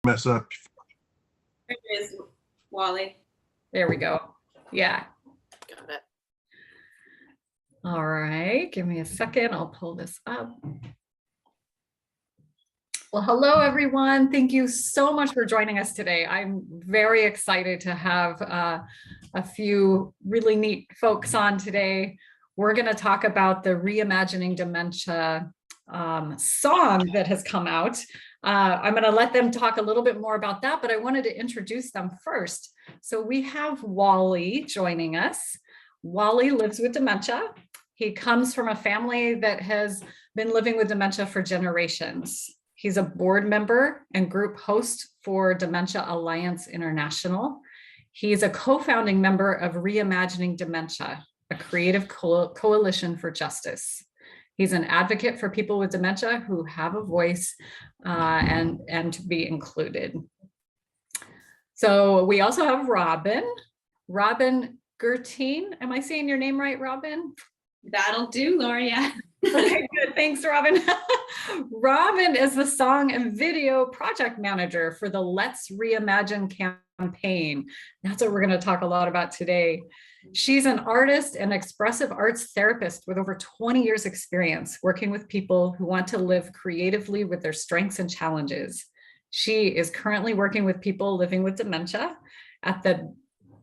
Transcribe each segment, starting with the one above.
mess up. There it is, Wally. There we go. Yeah. Got it. All right, give me a second. I'll pull this up. Well, hello, everyone. Thank you so much for joining us today. I'm very excited to have a few really neat folks on today. We're going to talk about the Reimagining Dementia song that has come out. I'm going to let them talk a little bit more about that, but I wanted to introduce them first. So we have Wally joining us. Wally lives with dementia. He comes from a family that has been living with dementia for generations. He's a board member and group host for Dementia Alliance International. He's a co-founding member of Reimagining Dementia, a creative coalition for justice. He's an advocate for people with dementia who have a voice and to be included. So we also have Robin Gerten. Am I saying your name right, Robin? That'll do, Laura. Yeah. Okay, good. Thanks, Robin. Robin is the song and video project manager for the Let's Reimagine campaign. That's what we're going to talk a lot about today. She's an artist and expressive arts therapist with over 20 years experience working with people who want to live creatively with their strengths and challenges. She is currently working with people living with dementia at the,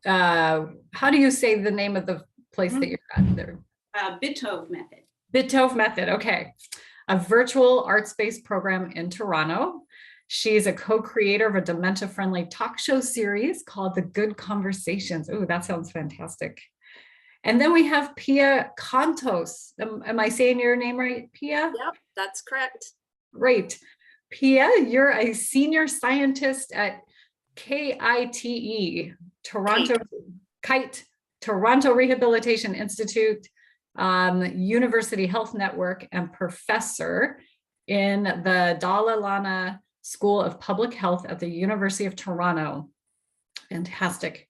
how do you say the name of the place that you're at there? Bitove method. Bitove method, okay. A virtual arts-based program in Toronto. She's a co-creator of a dementia-friendly talk show series called The Good Conversations. Oh, that sounds fantastic. And then we have Pia Kontos. Am I saying your name right, Pia? Yep, that's correct. Great. Pia, you're a senior scientist at KITE, Toronto Rehabilitation Institute, University Health Network, and professor in the Dalai Lama School of Public Health at the University of Toronto. Fantastic.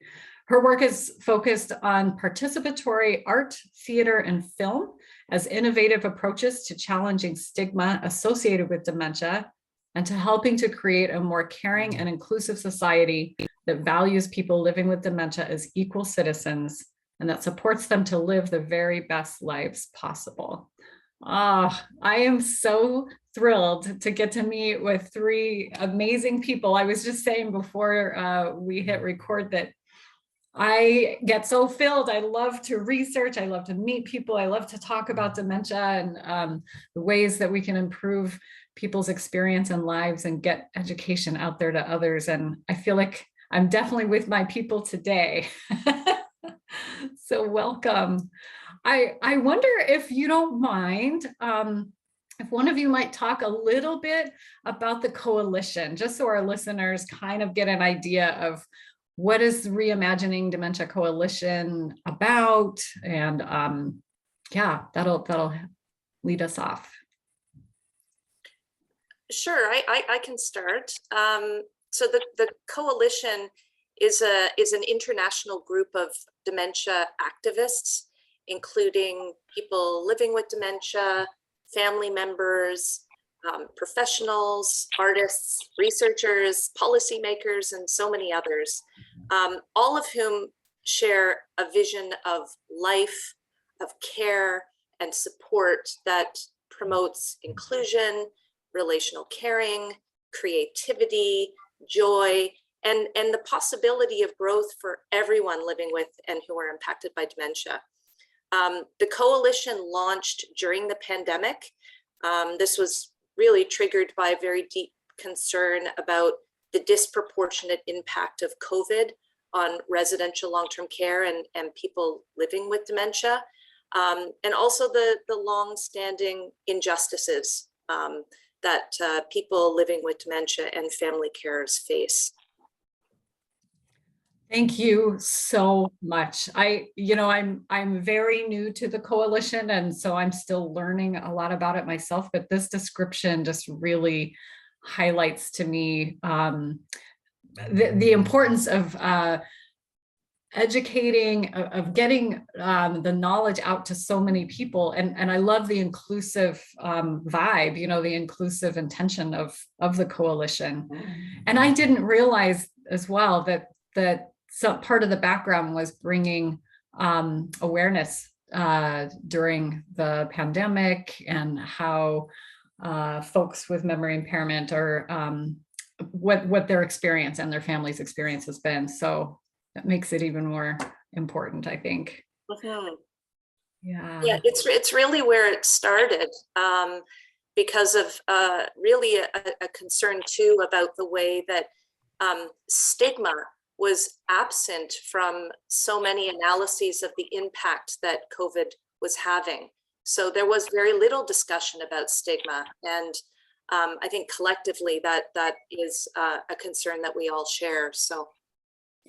Her work is focused on participatory art, theater, and film as innovative approaches to challenging stigma associated with dementia and to helping to create a more caring and inclusive society that values people living with dementia as equal citizens and that supports them to live the very best lives possible. I am so thrilled to get to meet with three amazing people. I was just saying before we hit record that I get so filled. I love to research. I love to meet people. I love to talk about dementia and the ways that we can improve people's experience and lives and get education out there to others. And I feel like I'm definitely with my people today. So welcome. I wonder if you don't mind, if one of you might talk a little bit about the coalition, just so our listeners kind of get an idea of what is the Reimagining Dementia Coalition about, and yeah, that'll lead us off. Sure, I can start. So the coalition is an international group of dementia activists, including people living with dementia, family members, professionals, artists, researchers, policymakers, and so many others, all of whom share a vision of life, of care, and support that promotes inclusion, relational caring, creativity, joy, and the possibility of growth for everyone living with and who are impacted by dementia. The coalition launched during the pandemic. This was really triggered by a very deep concern about the disproportionate impact of COVID on residential long-term care and people living with dementia, and also the long-standing injustices that people living with dementia and family carers face. Thank you so much. I'm very new to the coalition, and so I'm still learning a lot about it myself, but this description just really highlights to me the importance of educating, of getting the knowledge out to so many people. And I love the inclusive vibe, you know, the inclusive intention of the coalition. And I didn't realize as well that some part of the background was bringing awareness during the pandemic, and how folks with memory impairment are what their experience and their family's experience has been. So that makes it even more important, I think. Mhm. Yeah. Yeah, it's really where it started, because of really a concern too about the way that stigma was absent from so many analyses of the impact that COVID was having. So there was very little discussion about stigma, and I think collectively that is a concern that we all share. So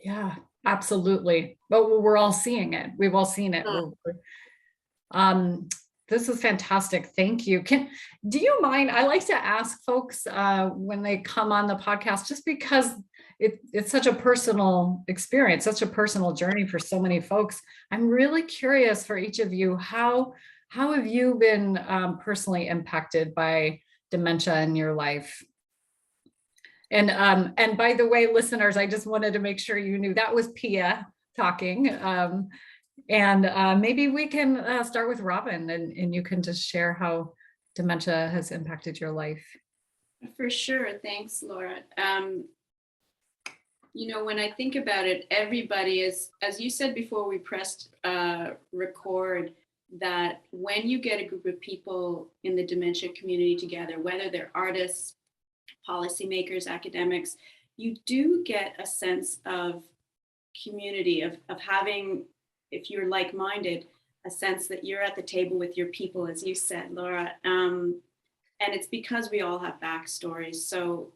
Yeah, absolutely. But we're all seeing it. We've all seen it. This is fantastic. Thank you. Do you mind? I like to ask folks when they come on the podcast, just because it's such a personal experience, such a personal journey for so many folks. I'm really curious for each of you, how have you been personally impacted by dementia in your life? And by the way, listeners, I just wanted to make sure you knew that was Pia talking. And maybe we can start with Robin, and you can just share how dementia has impacted your life. For sure. Thanks, Laura. You know, when I think about it, everybody is, as you said before we pressed record, that when you get a group of people in the dementia community together, whether they're artists, policymakers, academics, you do get a sense of community, of having, if you're like-minded, a sense that you're at the table with your people, as you said, Laura. And it's because we all have backstories. So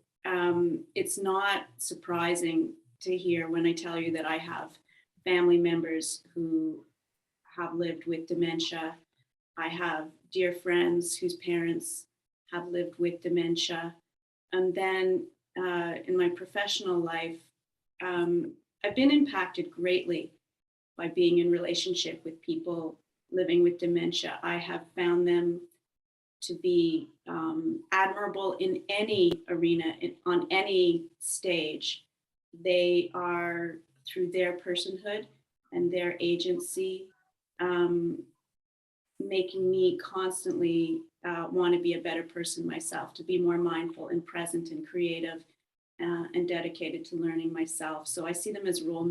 it's not surprising to hear when I tell you that I have family members who have lived with dementia. I have dear friends whose parents have lived with dementia. And then in my professional life, I've been impacted greatly by being in relationship with people living with dementia. I have found them to be admirable in any arena, on any stage. They are, through their personhood and their agency, making me constantly want to be a better person myself, to be more mindful and present and creative and dedicated to learning myself. So I see them as role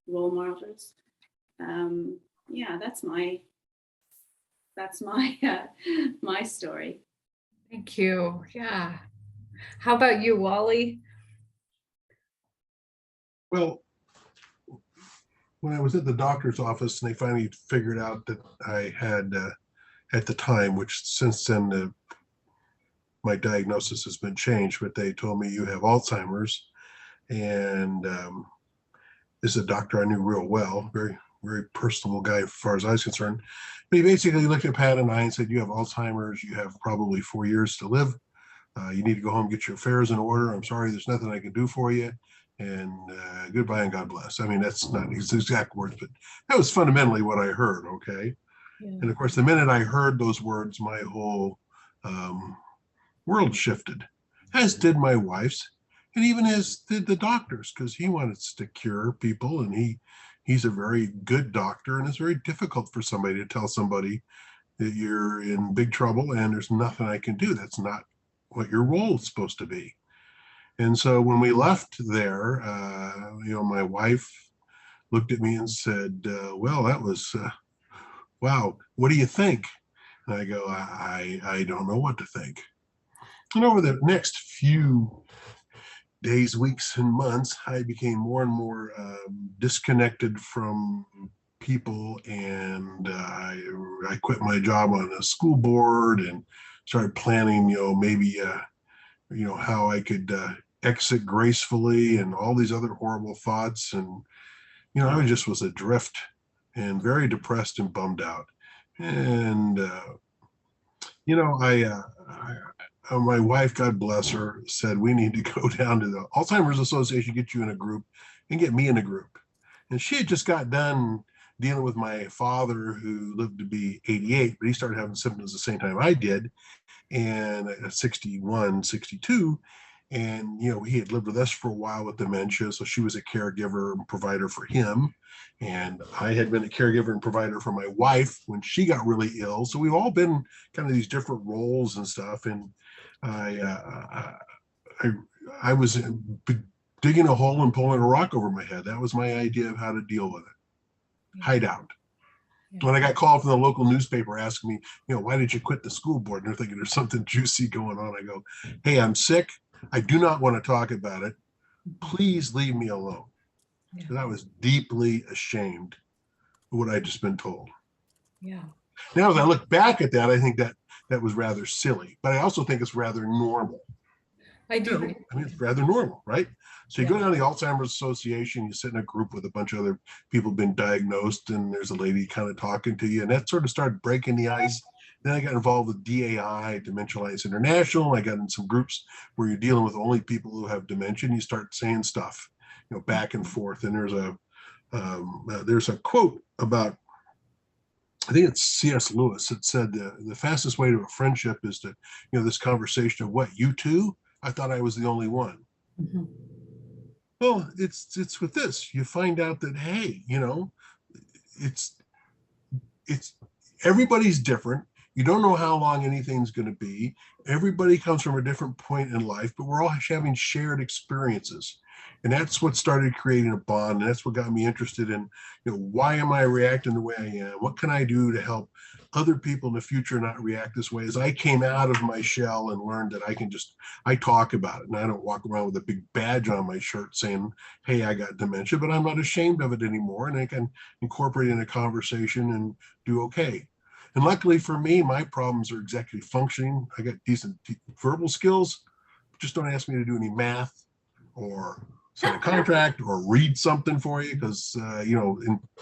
models. Yeah, that's my my story. Thank you. Yeah. How about you, Wally? Well, when I was at the doctor's office and they finally figured out that I had, at the time, which since then my diagnosis has been changed, but they told me you have Alzheimer's. And this is a doctor I knew real well, very, very personable guy as far as I was concerned. But he basically looked at Pat and I and said, you have Alzheimer's, you have probably 4 years to live. You need to go home, get your affairs in order. I'm sorry, there's nothing I can do for you. And goodbye and God bless. I mean, that's not his exact words, but that was fundamentally what I heard, okay? Yeah. And of course, the minute I heard those words, my whole world shifted, as did my wife's, and even as did the doctor's, because he wanted to cure people, and he's a very good doctor, and it's very difficult for somebody to tell somebody that you're in big trouble and there's nothing I can do. That's not what your role is supposed to be. And so when we left there, my wife looked at me and said, well, that was, wow, what do you think? And I go, I don't know what to think. And over the next few days, weeks, and months, I became more and more disconnected from people. And I quit my job on a school board and started planning, maybe, how I could exit gracefully, and all these other horrible thoughts. And, I just was adrift and very depressed and bummed out. And, my wife, God bless her, said, we need to go down to the Alzheimer's Association, get you in a group, and get me in a group. And she had just got done dealing with my father, who lived to be 88, but he started having symptoms the same time I did, and at 61, 62. And, he had lived with us for a while with dementia. So she was a caregiver and provider for him. And I had been a caregiver and provider for my wife when she got really ill. So we've all been kind of these different roles and stuff. And I was digging a hole and pulling a rock over my head. That was my idea of how to deal with it. Hide out. When I got called from the local newspaper asking me, why did you quit the school board? And they're thinking there's something juicy going on. I go, hey, I'm sick. I do not want to talk about it. Please leave me alone. Because I was deeply ashamed of what I'd just been told. Yeah. Now, as I look back at that, I think that was rather silly, but I also think it's rather normal. I do. I mean, it's rather normal, right? So you go down to the Alzheimer's Association, you sit in a group with a bunch of other people who've been diagnosed, and there's a lady kind of talking to you, and that sort of started breaking the ice. Then I got involved with DAI, Dementia Alliance International. I got in some groups where you're dealing with only people who have dementia, and you start saying stuff, back and forth. And there's a quote about, I think it's C.S. Lewis, that said the fastest way to a friendship is to, this conversation of what, you too? I thought I was the only one. Mm-hmm. Well, it's with this. You find out that, hey, it's everybody's different. You don't know how long anything's going to be. Everybody comes from a different point in life, but we're all having shared experiences. And that's what started creating a bond. And that's what got me interested in, why am I reacting the way I am? What can I do to help other people in the future not react this way? As I came out of my shell and learned that I talk about it, and I don't walk around with a big badge on my shirt saying, hey, I got dementia, but I'm not ashamed of it anymore. And I can incorporate it in a conversation and do okay. And luckily for me, my problems are executive functioning. I got decent verbal skills. Just don't ask me to do any math or sign a contract or read something for you, because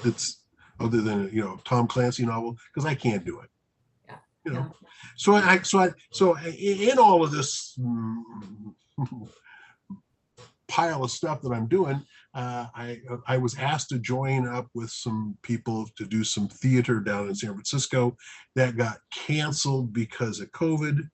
it's other than Tom Clancy novel, because I can't do it. Yeah. So in all of this pile of stuff that I'm doing, I was asked to join up with some people to do some theater down in San Francisco. That got canceled because of COVID.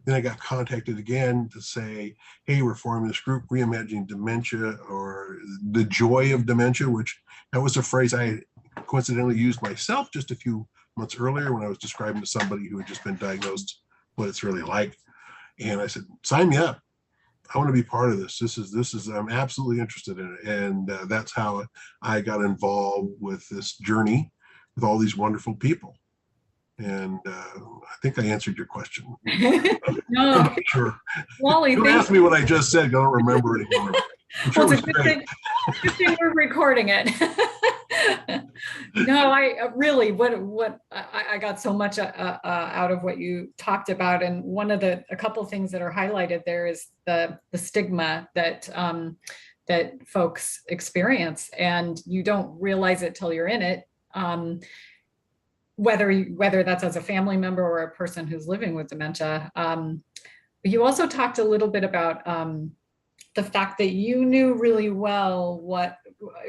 Then I got contacted again to say, hey, we're forming this group, Reimagining Dementia, or the Joy of Dementia, which that was a phrase I had coincidentally used myself just a few months earlier when I was describing to somebody who had just been diagnosed what it's really like. And I said, sign me up. I want to be part of this. This is I'm absolutely interested in it. And that's how I got involved with this journey with all these wonderful people. And I think I answered your question. No, I'm not sure. Wally, Don't ask me what I just said. I don't remember anymore. Well, it's a good thing we're recording it. No, I really, what I got so much out of what you talked about, and a couple of things that are highlighted there is the stigma that that folks experience, and you don't realize it till you're in it. Whether that's as a family member or a person who's living with dementia. You also talked a little bit about the fact that you knew really well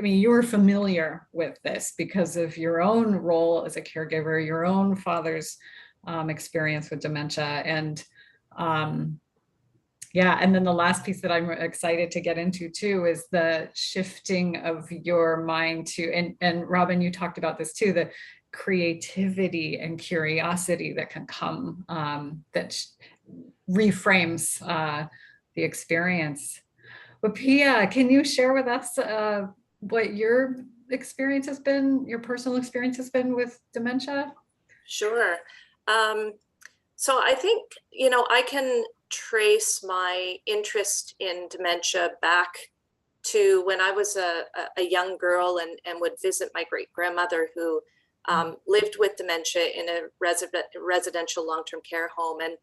you were familiar with this because of your own role as a caregiver, your own father's experience with dementia. And and then the last piece that I'm excited to get into too is the shifting of your mind to, and Robin, you talked about this too, the creativity and curiosity that can come, that reframes the experience. But Pia, can you share with us what your experience has been, your personal experience has been with dementia? Sure. So I think, I can trace my interest in dementia back to when I was a young girl and would visit my great grandmother who lived with dementia in a residential long-term care home. And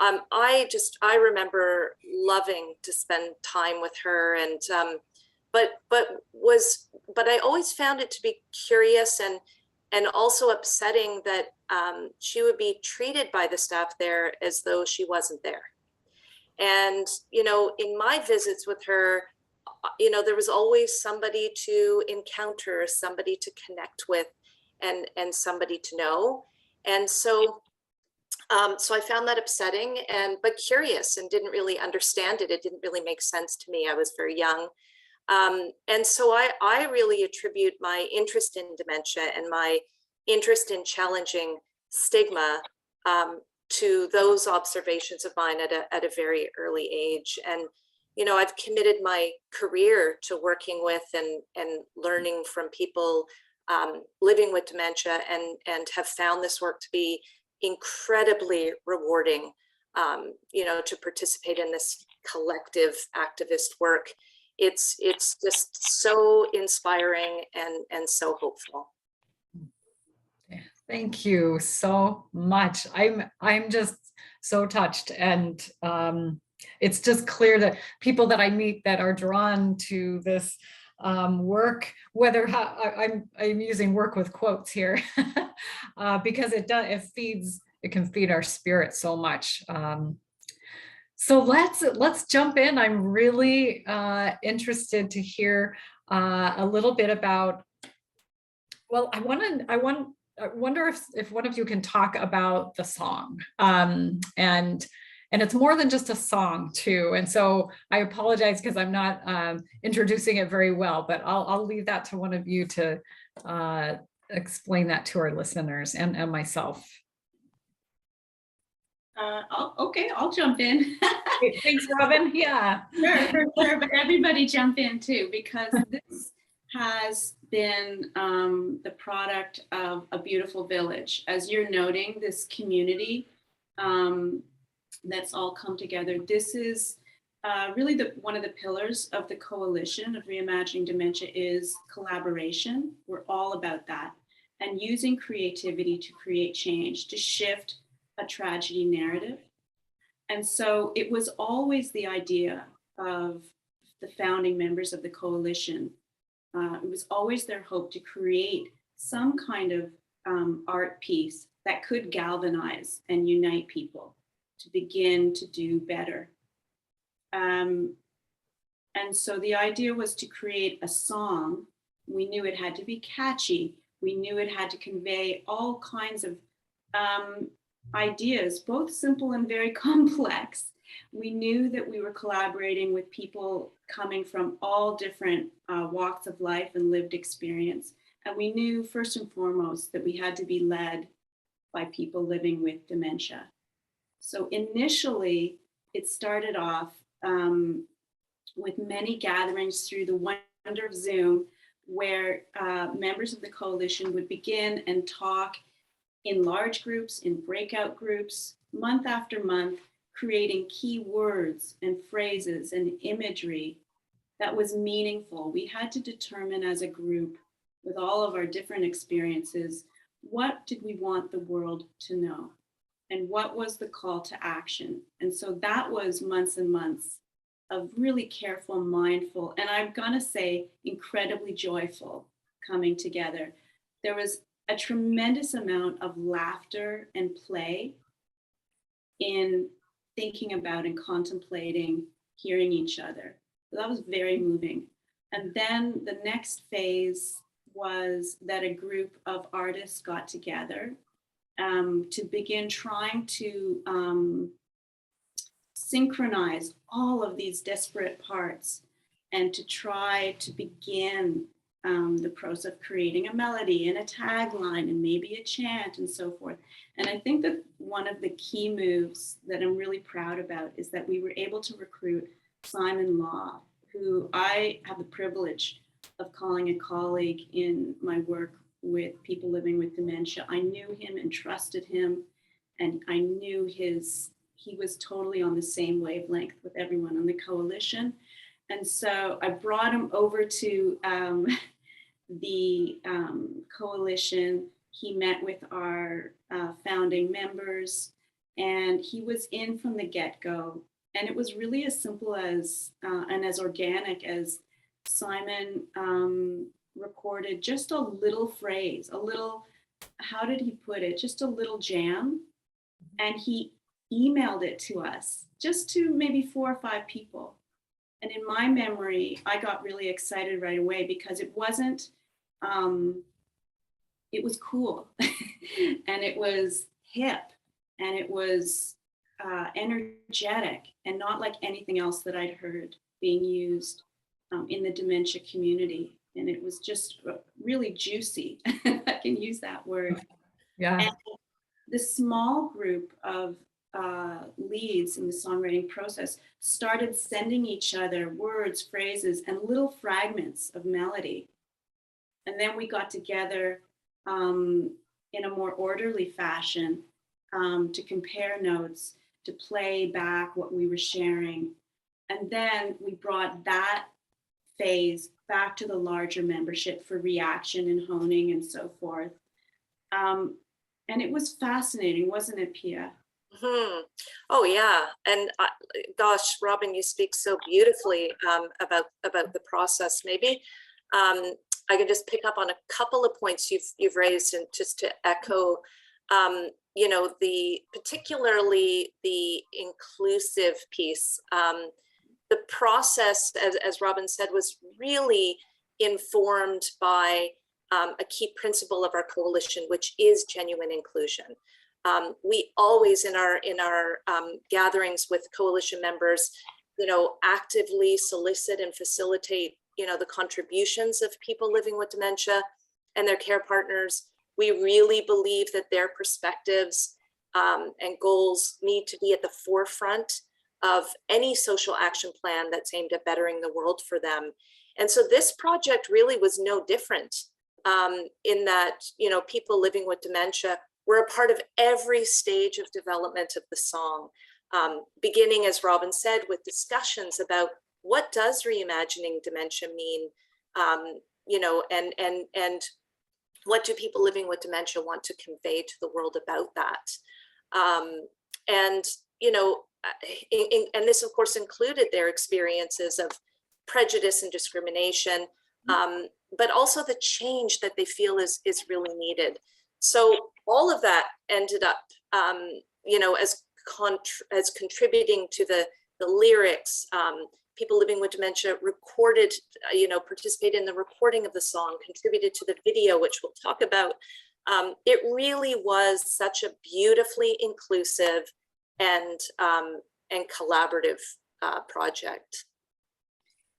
I remember loving to spend time with her, and but I always found it to be curious and also upsetting that she would be treated by the staff there as though she wasn't there. And in my visits with her, there was always somebody to encounter, somebody to connect with, and somebody to know. And so I found that upsetting, but curious, and didn't really understand it. It didn't really make sense to me. I was very young. And so I really attribute my interest in dementia and my interest in challenging stigma to those observations of mine at a very early age. And, I've committed my career to working with and learning from people living with dementia, and have found this work to be incredibly rewarding, to participate in this collective activist work. It's just so inspiring and so hopeful. Thank you so much. I'm just so touched, and it's just clear that people that I meet that are drawn to this work, whether I'm using work with quotes here, because it can feed our spirit so much. So let's jump in. I'm really interested to hear a little bit about. Well, I wonder if one of you can talk about the song, and it's more than just a song too. And so I apologize because I'm not introducing it very well, but I'll leave that to one of you to explain that to our listeners and myself. Okay, I'll jump in. Thanks, Robin. Yeah. Sure, but everybody jump in too, because this has been the product of a beautiful village. As you're noting, this community that's all come together. This is really one of the pillars of the coalition of Reimagining Dementia is collaboration. We're all about that, and using creativity to create change, to shift a tragedy narrative. And so it was always the idea of the founding members of the coalition. It was always their hope to create some kind of art piece that could galvanize and unite people to begin to do better. And so the idea was to create a song. We knew it had to be catchy. We knew it had to convey all kinds of ideas, both simple and very complex. We knew that we were collaborating with people coming from all different walks of life and lived experience. And we knew first and foremost that we had to be led by people living with dementia. So initially, it started off with many gatherings through the wonder of Zoom, where members of the coalition would begin and talk in large groups, in breakout groups, month after month, creating key words and phrases and imagery that was meaningful. We had to determine as a group, with all of our different experiences, what did we want the world to know? And what was the call to action? And so that was months and months of really careful, mindful, and I'm gonna say incredibly joyful coming together. There was a tremendous amount of laughter and play in thinking about and contemplating hearing each other. So that was very moving. And then the next phase was that a group of artists got together to begin trying to synchronize all of these disparate parts and to try to begin the process of creating a melody and a tagline and maybe a chant and so forth. And I think that one of the key moves that I'm really proud about is that we were able to recruit Simon Law, who I have the privilege of calling a colleague in my work with people living with dementia. I knew him and trusted him, and I knew he was totally on the same wavelength with everyone on the coalition. And so I brought him over to the coalition. He met with our founding members, and he was in from the get-go. And it was really as simple as and as organic as Simon recorded just a little phrase, how did he put it? Just a little jam. And he emailed it to us, just to maybe 4 or 5 people. And in my memory, I got really excited right away because it wasn't, it was cool and it was hip and it was energetic and not like anything else that I'd heard being used in the dementia community. And it was just really juicy. I can use that word. Yeah. And the small group of leads in the songwriting process started sending each other words, phrases, and little fragments of melody. And then we got together in a more orderly fashion to compare notes, to play back what we were sharing. And then we brought that phase back to the larger membership for reaction and honing and so forth. And it was fascinating, wasn't it, Pia? Mm-hmm. Oh yeah, and gosh, Robin, you speak so beautifully about the process. Maybe I can just pick up on a couple of points you've raised, and just to echo, you know, particularly the inclusive piece. The process, as Robin said, was really informed by a key principle of our coalition, which is genuine inclusion. We always in our gatherings with coalition members, you know, actively solicit and facilitate, you know, the contributions of people living with dementia and their care partners. We really believe that their perspectives and goals need to be at the forefront of any social action plan that's aimed at bettering the world for them. And so this project really was no different in that, you know, people living with dementia were a part of every stage of development of the song, beginning, as Robin said, with discussions about what does reimagining dementia mean, you know, and what do people living with dementia want to convey to the world about that? And, you know, and this, of course, included their experiences of prejudice and discrimination, but also the change that they feel is really needed. So all of that ended up, you know, as contributing to the lyrics. People living with dementia recorded, you know, participated in the recording of the song, contributed to the video, which we'll talk about. It really was such a beautifully inclusive and collaborative project.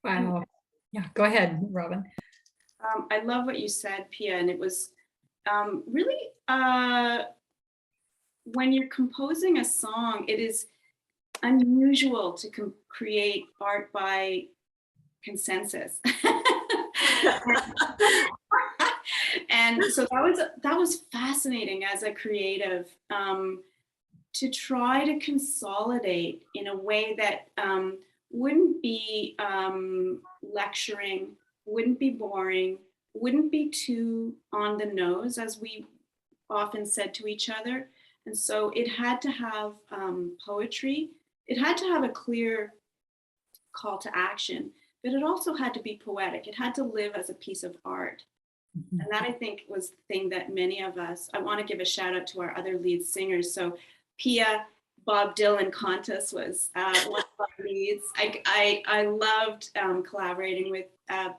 Wow. Yeah, go ahead, Robin. I love what you said, Pia, and it was really, when you're composing a song, it is unusual to create art by consensus. And so that was fascinating as a creative, to try to consolidate in a way that wouldn't be lecturing, wouldn't be boring, wouldn't be too on the nose, as we often said to each other. And so it had to have poetry. It had to have a clear call to action, but it also had to be poetic. It had to live as a piece of art. Mm-hmm. And that, I think, was the thing that many of us, I want to give a shout out to our other lead singers. So Pia, Bob Dylan Kontos was one of our leads. I loved collaborating with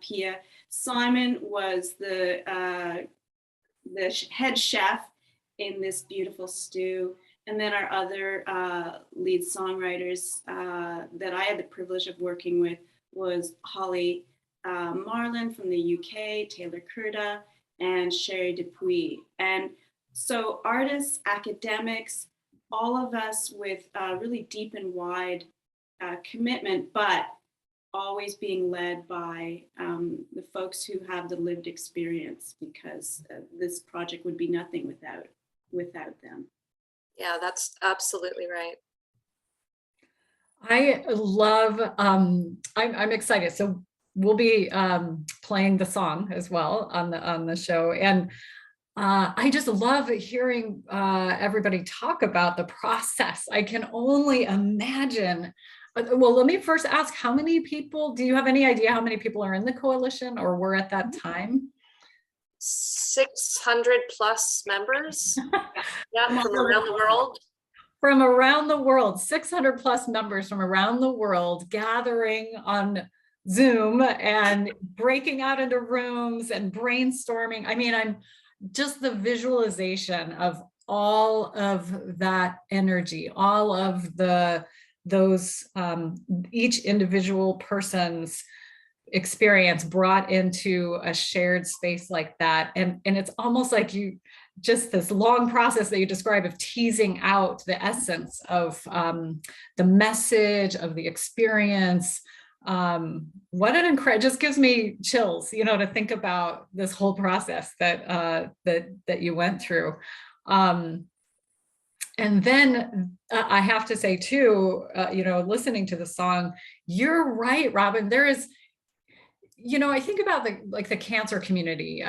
Pia. Simon was the head chef in this beautiful stew. And then our other lead songwriters that I had the privilege of working with was Holly Marlin from the UK, Taylor Kurda, and Sherry Dupuis. And so artists, academics, all of us with really deep and wide commitment, but always being led by the folks who have the lived experience, because this project would be nothing without them. Yeah, that's absolutely right. I love, I'm excited. So we'll be playing the song as well on the show. And I just love hearing everybody talk about the process. I can only imagine. Well, let me first ask, how many people, do you have any idea how many people are in the coalition or were at that time? 600 plus members, yeah, from around the world. from around the world, 600 plus members from around the world gathering on Zoom and breaking out into rooms and brainstorming. I mean, I'm just the visualization of all of that energy, all of those each individual person's experience brought into a shared space like that. And it's almost like you just this long process that you describe of teasing out the essence of the message of the experience. What an incredible, just gives me chills, you know, to think about this whole process that you went through. And then I have to say too, you know, listening to the song, you're right, Robin, there is, you know, I think about the cancer community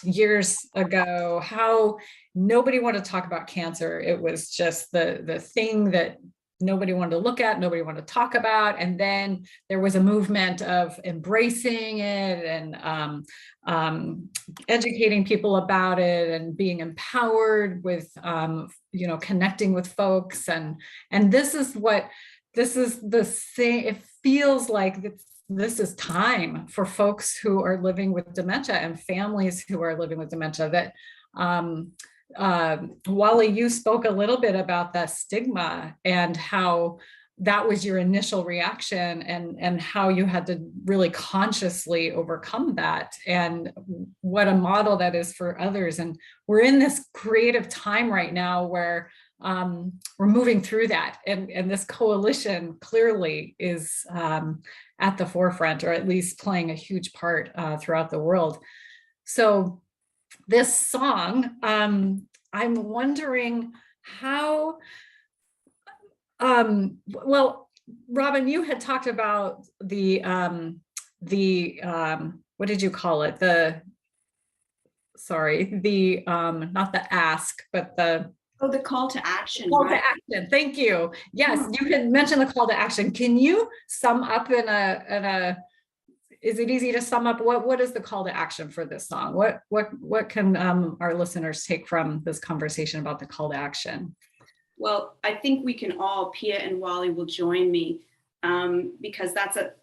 years ago, how nobody wanted to talk about cancer. It was just the thing that nobody wanted to look at, nobody wanted to talk about. And then there was a movement of embracing it and educating people about it and being empowered with, you know, connecting with folks. And this is the same, it feels like this is time for folks who are living with dementia and families who are living with dementia. That Wally, you spoke a little bit about that stigma and how that was your initial reaction and how you had to really consciously overcome that, and what a model that is for others. And we're in this creative time right now where we're moving through that, and this coalition clearly is at the forefront, or at least playing a huge part throughout the world. So this song, I'm wondering how, well, Robin, you had talked about the what did you call it? Not the ask, but the call to action. Call to action. Thank you. Yes, you had mentioned the call to action. Can you sum up is it easy to sum up what is the call to action for this song? What can our listeners take from this conversation about the call to action? Well, I think we can all, Pia and Wally will join me, because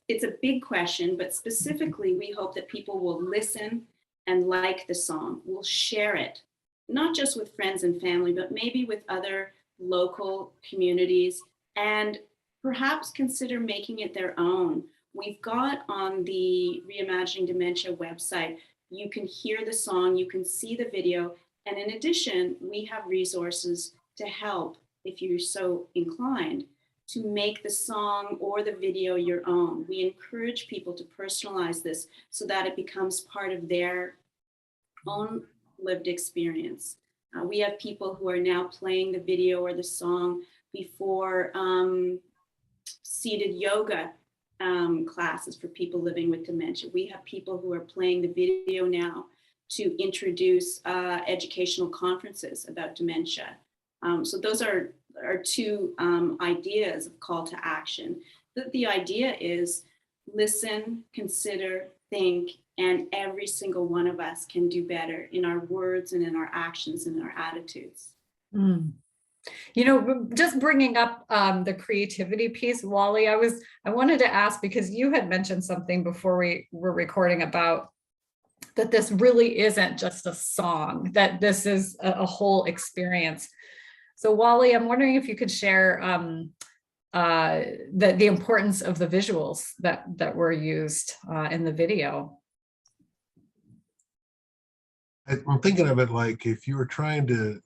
it's a big question, but specifically we hope that people will listen and like the song, will share it, not just with friends and family, but maybe with other local communities, and perhaps consider making it their own. We've got on the Reimagining Dementia website, you can hear the song, you can see the video, and in addition, we have resources to help, if you're so inclined, to make the song or the video your own. We encourage people to personalize this so that it becomes part of their own lived experience. We have people who are now playing the video or the song before seated yoga classes for people living with dementia. We have people who are playing the video now to introduce educational conferences about dementia. So those are two ideas of call to action. The idea is listen, consider, think, and every single one of us can do better in our words and in our actions and in our attitudes. Mm. You know, just bringing up the creativity piece, Wally, I wanted to ask, because you had mentioned something before we were recording about that this really isn't just a song, that this is a whole experience. So Wally, I'm wondering if you could share the importance of the visuals that were used in the video. I'm thinking of it like if you were trying to,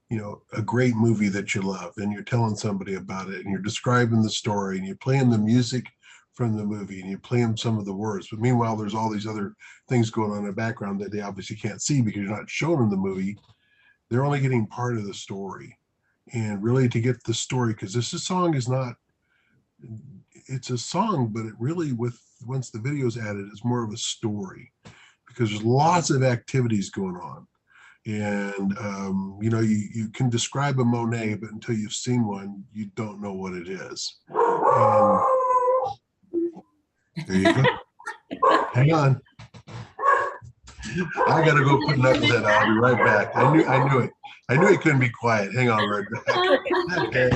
you know, a great movie that you love, and you're telling somebody about it, and you're describing the story, and you're playing the music from the movie, and you play them some of the words. But meanwhile, there's all these other things going on in the background that they obviously can't see because you're not showing them the movie. They're only getting part of the story. And really, to get the story, because this song is not, it's a song, but it really, once the video's added, it's more of a story, because there's lots of activities going on. And you know, you can describe a Monet, but until you've seen one, you don't know what it is. And there you go. Hang on. I gotta go put up with that. I'll be right back. I knew it. I knew he couldn't be quiet. Hang on, right back. Okay.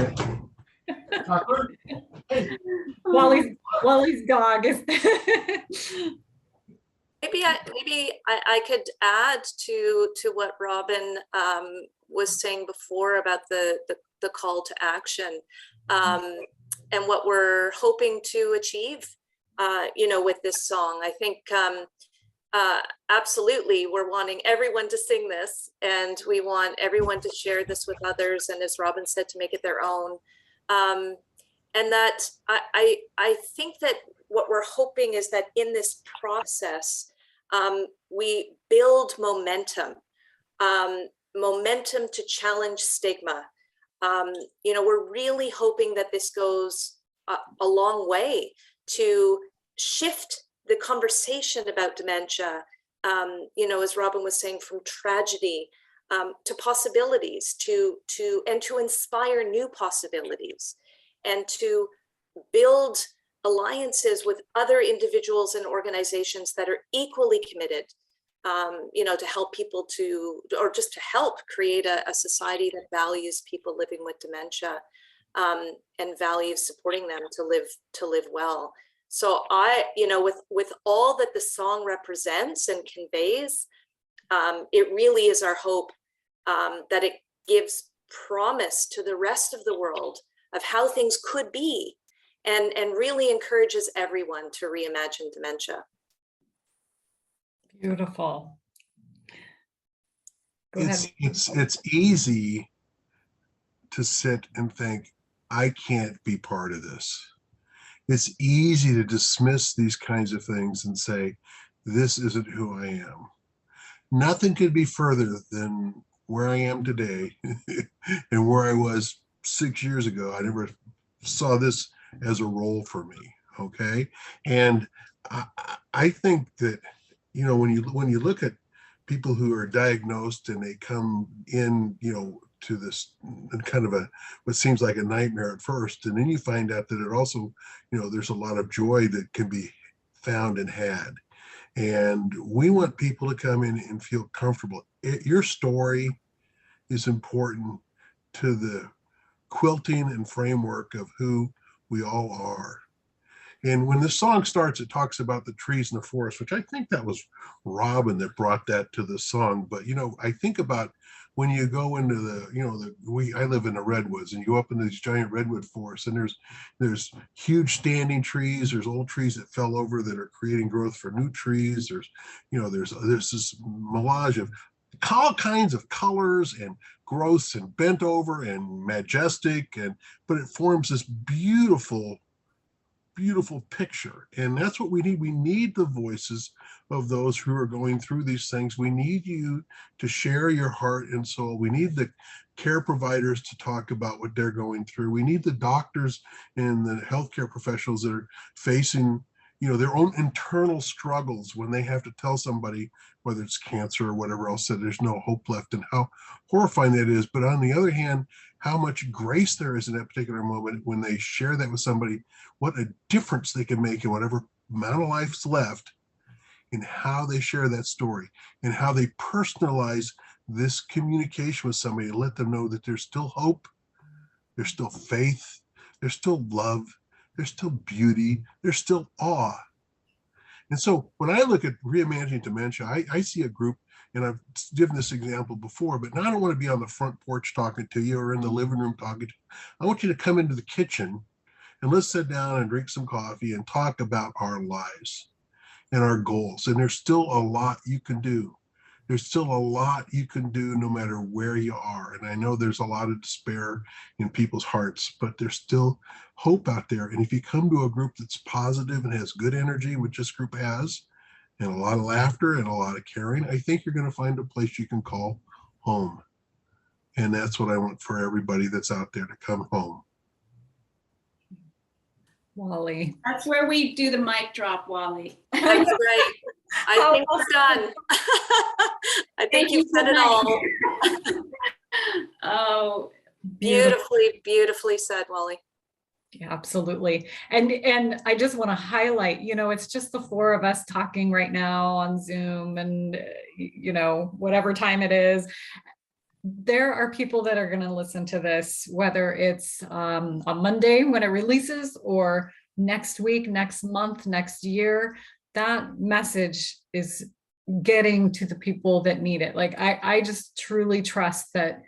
Wally's dog is. Maybe I could add to what Robin was saying before about the call to action, and what we're hoping to achieve, with this song. I think absolutely we're wanting everyone to sing this, and we want everyone to share this with others, and as Robin said, to make it their own. And that I think that what we're hoping is that in this process, we build momentum to challenge stigma. We're really hoping that this goes a long way to shift the conversation about dementia, as Robin was saying, from tragedy to possibilities, and to inspire new possibilities, and to build alliances with other individuals and organizations that are equally committed, to help people or just to help create a society that values people living with dementia, and values supporting them to live well. So with all that the song represents and conveys, it really is our hope that it gives promise to the rest of the world of how things could be, and really encourages everyone to reimagine dementia. Beautiful. Go ahead. It's easy to sit and think, I can't be part of this. It's easy to dismiss these kinds of things and say, this isn't who I am. Nothing could be further than where I am today and where I was 6 years ago. I never saw this as a role for me. Okay. And I think that, when you look at people who are diagnosed and they come in, to this kind of what seems like a nightmare at first, and then you find out that it also, there's a lot of joy that can be found and had. And we want people to come in and feel comfortable. Your story is important to the quilting and framework of who we all are. And when the song starts, it talks about the trees in the forest, which I think that was Robin that brought that to the song. But, I think about when you go into I live in the redwoods, and you go up into these giant redwood forests, and there's huge standing trees, there's old trees that fell over that are creating growth for new trees. There's this melange of all kinds of colors and growths and bent over and majestic, but it forms this beautiful picture. And that's what we need. We need the voices of those who are going through these things. We need you to share your heart and soul. We need the care providers to talk about what they're going through. We need the doctors and the healthcare professionals that are facing, their own internal struggles when they have to tell somebody, whether it's cancer or whatever else, that there's no hope left, and how horrifying that is. But on the other hand, how much grace there is in that particular moment when they share that with somebody, what a difference they can make in whatever amount of life's left, in how they share that story and how they personalize this communication with somebody to let them know that there's still hope, there's still faith, there's still love, there's still beauty, there's still awe. And so when I look at Reimagining Dementia, I see a group, and I've given this example before, but now I don't want to be on the front porch talking to you or in the living room talking to you. I want you to come into the kitchen and let's sit down and drink some coffee and talk about our lives and our goals. And there's still a lot you can do. There's still a lot you can do no matter where you are. And I know there's a lot of despair in people's hearts, but there's still hope out there. And if you come to a group that's positive and has good energy, which this group has, and a lot of laughter and a lot of caring, I think you're going to find a place you can call home. And that's what I want for everybody that's out there, to come home. Wally. That's where we do the mic drop, Wally. That's right. I think we're done. I think you've said it all. Oh, Beautifully said, Wally. Yeah, absolutely. And I just want to highlight, it's just the four of us talking right now on Zoom, and, whatever time it is. there are people that are going to listen to this, whether it's on Monday when it releases, or next week, next month, next year. That message is getting to the people that need it. Like, I just truly trust that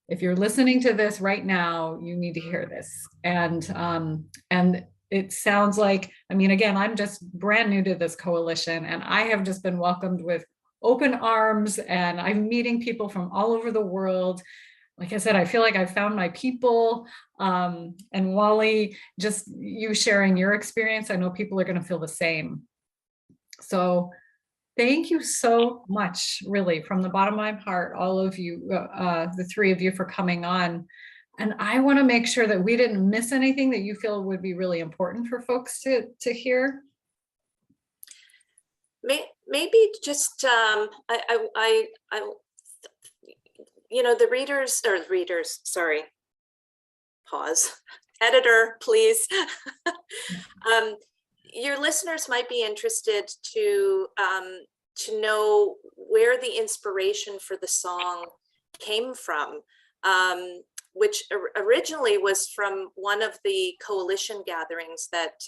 if you're listening to this right now, you need to hear this. And it sounds like, I mean, again, I'm just brand new to this coalition, and I have just been welcomed with open arms, and I'm meeting people from all over the world. Like I said, I feel like I found my people. And Wally, just you sharing your experience, I know people are going to feel the same. So thank you so much, really, from the bottom of my heart, all of you, the three of you, for coming on. And I want to make sure that we didn't miss anything that you feel would be really important for folks to hear. Maybe just you know, the readers, sorry, pause, editor, please. Your listeners might be interested to know where the inspiration for the song came from, which originally was from one of the coalition gatherings that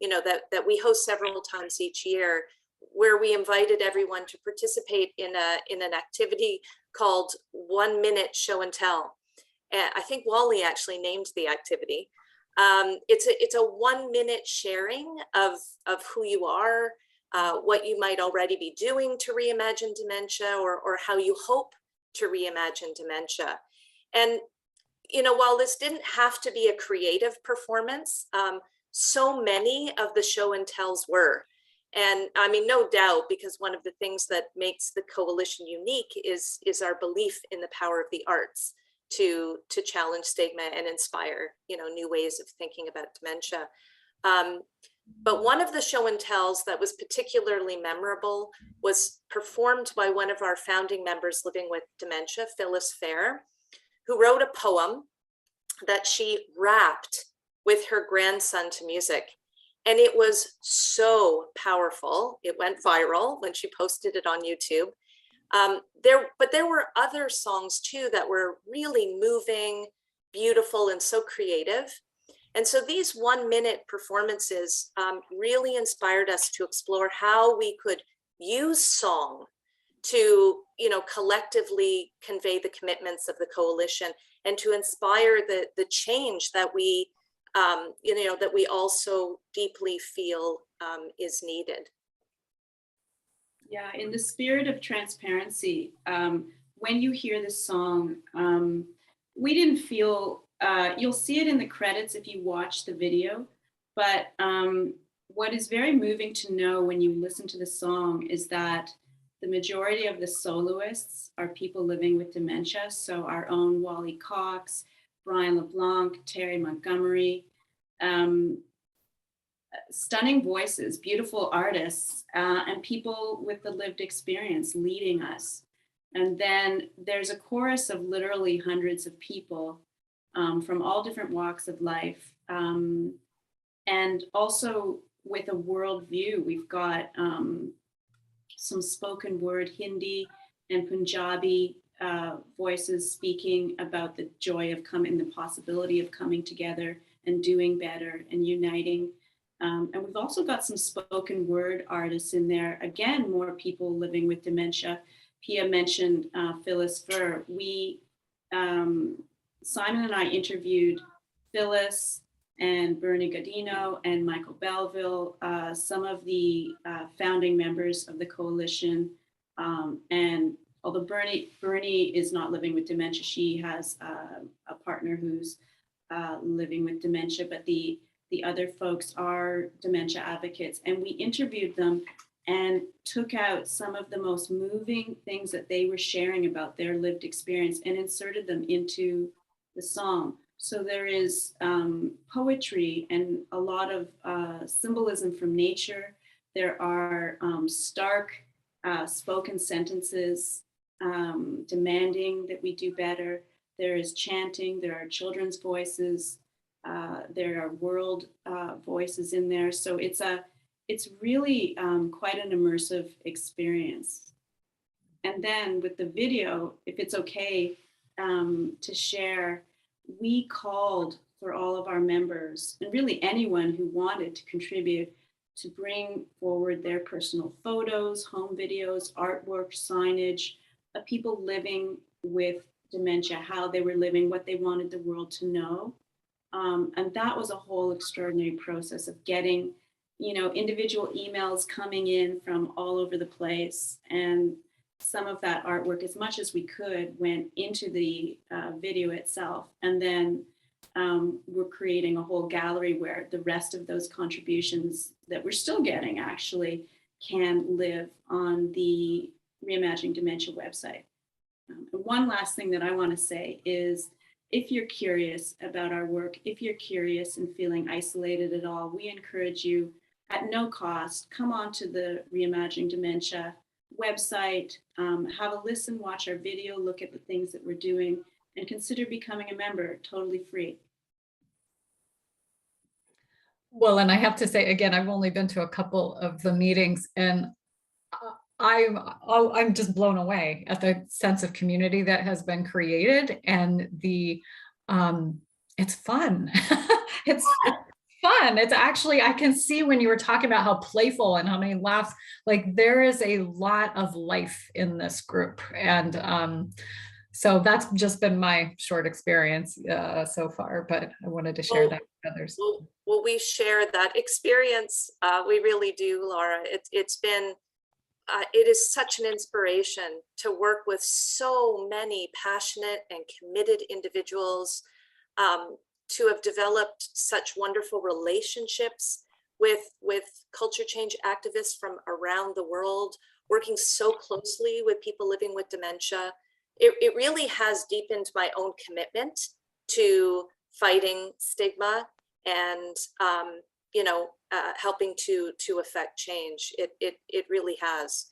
you know, that we host several times each year, where we invited everyone to participate in an activity called 1 Minute Show and Tell. And I think Wally actually named the activity. It's a 1 minute sharing of who you are, what you might already be doing to reimagine dementia, or how you hope to reimagine dementia. And, you know, while this didn't have to be a creative performance, so many of the show and tells were. And I mean, no doubt, because one of the things that makes the coalition unique is our belief in the power of the arts to challenge stigma and inspire, you know, new ways of thinking about dementia. But one of the show and tells that was particularly memorable was performed by one of our founding members living with dementia, Phyllis Fair, who wrote a poem that she rapped with her grandson to music. And it was so powerful. It went viral when she posted it on YouTube. But there were other songs too that were really moving, beautiful, and so creative. And so these 1 minute performances really inspired us to explore how we could use song to, you know, collectively convey the commitments of the coalition and to inspire the change that we, you know, that we also deeply feel is needed. Yeah, in the spirit of transparency, when you hear this song, we didn't feel, you'll see it in the credits if you watch the video, but what is very moving to know when you listen to the song is that the majority of the soloists are people living with dementia. So our own Wally Cox, Brian LeBlanc, Terry Montgomery, stunning voices, beautiful artists, and people with the lived experience leading us. And then there's a chorus of literally hundreds of people from all different walks of life. And also with a worldview, we've got some spoken word Hindi and Punjabi voices speaking about the joy of coming, the possibility of coming together and doing better and uniting. And we've also got some spoken word artists in there. Again, more people living with dementia. Pia mentioned Phyllis Fair. Simon and I interviewed Phyllis and Bernie Godino and Michael Belleville, some of the founding members of the coalition. And although Bernie is not living with dementia, she has a partner who's living with dementia, but the other folks are dementia advocates. And we interviewed them and took out some of the most moving things that they were sharing about their lived experience and inserted them into the song. So there is poetry and a lot of symbolism from nature. There are stark spoken sentences demanding that we do better. There is chanting, there are children's voices, there are world voices in there. So it's really quite an immersive experience. And then with the video, if it's okay, to share, we called for all of our members and really anyone who wanted to contribute to bring forward their personal photos, home videos, artwork, signage of people living with dementia, how they were living, what they wanted the world to know. And that was a whole extraordinary process of getting, individual emails coming in from all over the place. And some of that artwork, as much as we could, went into the video itself. And then we're creating a whole gallery where the rest of those contributions that we're still getting actually can live on the Reimagining Dementia website. And one last thing that I want to say is, if you're curious about our work, if you're curious and feeling isolated at all, we encourage you at no cost, come on to the Reimagining Dementia website, have a listen, watch our video, look at the things that we're doing, and consider becoming a member, totally free. Well, and I have to say, again, I've only been to a couple of the meetings, and I'm just blown away at the sense of community that has been created, and it's fun. It's fun. It's actually, I can see when you were talking about how playful and how many laughs, like there is a lot of life in this group. And so that's just been my short experience so far, but I wanted to share that with others. Well, we share that experience. We really do, Laura. It's been, it is such an inspiration to work with so many passionate and committed individuals, to have developed such wonderful relationships with culture change activists from around the world, working so closely with people living with dementia. It really has deepened my own commitment to fighting stigma and helping to affect change. It really has.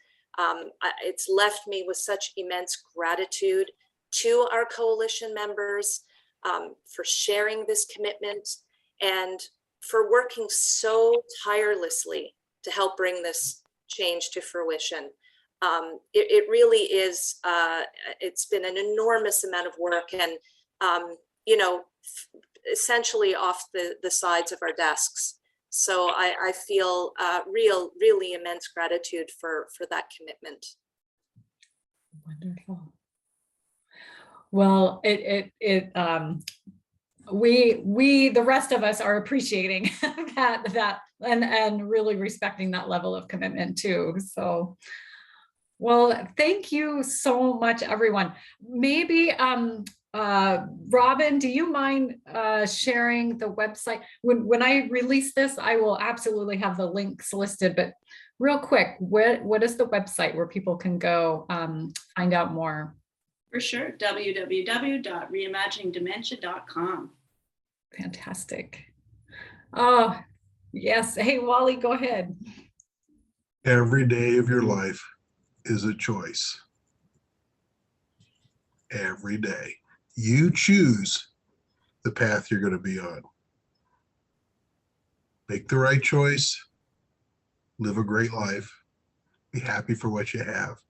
It's left me with such immense gratitude to our coalition members for sharing this commitment and for working so tirelessly to help bring this change to fruition. It really is, it's been an enormous amount of work, and essentially off the sides of our desks. So I feel really immense gratitude for that commitment. Wonderful. Well, we the rest of us are appreciating that and really respecting that level of commitment too. So, well, thank you so much, everyone. Maybe Robin, do you mind sharing the website? When I release this, I will absolutely have the links listed, but real quick, what is the website where people can go find out more? For sure, www.reimaginingdementia.com. Fantastic. Oh, yes. Hey, Wally, go ahead. Every day of your life is a choice. Every day. You choose the path you're going to be on. Make the right choice. Live a great life. Be happy for what you have.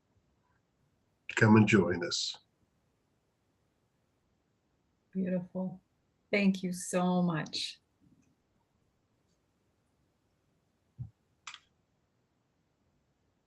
Come and join us. Beautiful. Thank you so much.